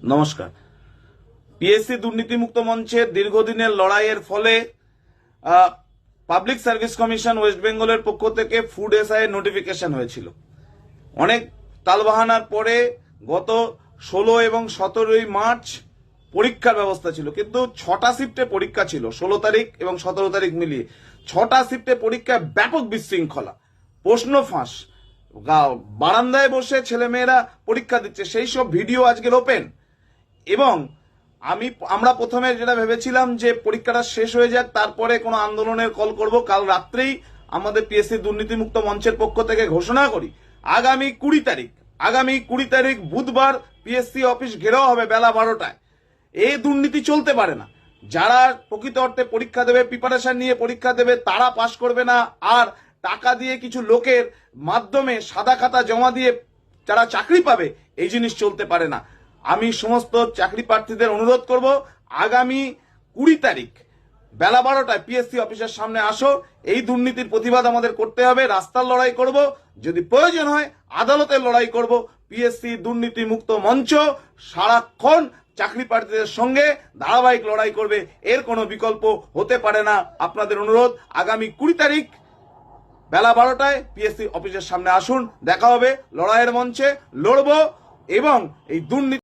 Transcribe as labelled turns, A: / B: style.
A: নমস্কার। পিএসসি দুর্নীতিমুক্ত মঞ্চের দীর্ঘদিনের লড়াইয়ের ফলে পাবলিক সার্ভিস কমিশন ওয়েস্ট বেঙ্গলের পক্ষ থেকে ফুড এসআই নোটিফিকেশন হয়েছিল। অনেক তালবাহানার পরে গত 16 এবং 17 মার্চ পরীক্ষার ব্যবস্থা ছিল, কিন্তু 6টা শিফটে পরীক্ষা ছিল, 16 তারিখ এবং 17 তারিখ মিলিয়ে 6টা শিফটে পরীক্ষায় ব্যাপক বিশৃঙ্খলা, প্রশ্ন ফাঁস, বারান্দায় বসে ছেলেমেয়েরা পরীক্ষা দিচ্ছে, সেই সব ভিডিও আজকের ওপেন। এবং আমরা প্রথমে যেটা ভেবেছিলাম যে পরীক্ষাটা শেষ হয়ে যাক, তারপরে কোনো আন্দোলনের কল করব। কাল রাত্রেই আমাদের পিএসসি দুর্নীতিমুক্ত মঞ্চের পক্ষ থেকে ঘোষণা করি আগামী 20 তারিখ বুধবার পিএসসি অফিস ঘেরাও হবে বেলা 12টায়। এই দুর্নীতি চলতে পারে না। যারা প্রকৃত অর্থে পরীক্ষা দেবে, প্রিপারেশন নিয়ে পরীক্ষা দেবে, তারা পাশ করবে না। আর টাকা দিয়ে কিছু লোকের মাধ্যমে সাদা খাতা জমা দিয়ে যারা চাকরি পাবে, এই জিনিস চলতে পারে না। আমি সমস্ত চাকরি প্রার্থীদের অনুরোধ করব, আগামী 20 তারিখ বেলা 12টায় পিএসসি অফিসের সামনে আসো। এই দুর্নীতির প্রতিবাদ আমাদের করতে হবে, রাস্তার লড়াই করব, যদি প্রয়োজন হয় আদালতের লড়াই করব। পিএসসি দুর্নীতি মুক্ত মঞ্চ সারাক্ষণ চাকরি প্রার্থীদের সঙ্গে ধারাবাহিক লড়াই করবে, এর কোনো বিকল্প হতে পারে না। আপনাদের অনুরোধ, আগামী 20 তারিখ বেলা 12টায় পিএসসি অফিসের সামনে আসুন, দেখা হবে, লড়াইয়ের মঞ্চে লড়বো এবং এই দুর্নীতি